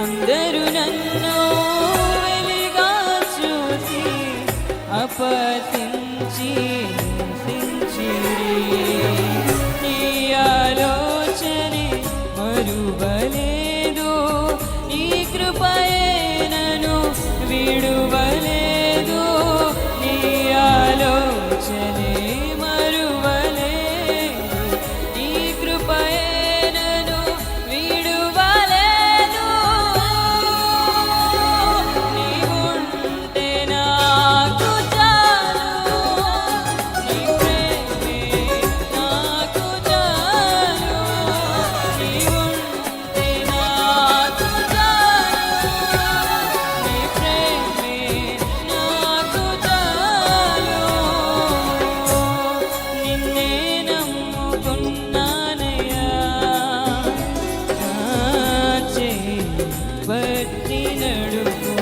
అందరూ నన్ను వెలిగా చూసి అపతించి హింసించిరి. నీ ఆలోచనే మరువలేదు, నీ కృపయే నన్ను విడువలేదు. నీ ఆలోచనే మరువలేదు, నీ కృపయే నన్ను విడువలేదు. నీవుంటే నాకు చాలు, నీ ప్రేమే నాకు చాలు. నీవుంటే నాకు చాలు, నీ ప్రేమే నాకు చాలు. నిన్నే నమ్ముకున్నానయ్యా, నా చేయి పట్టి నడుపు.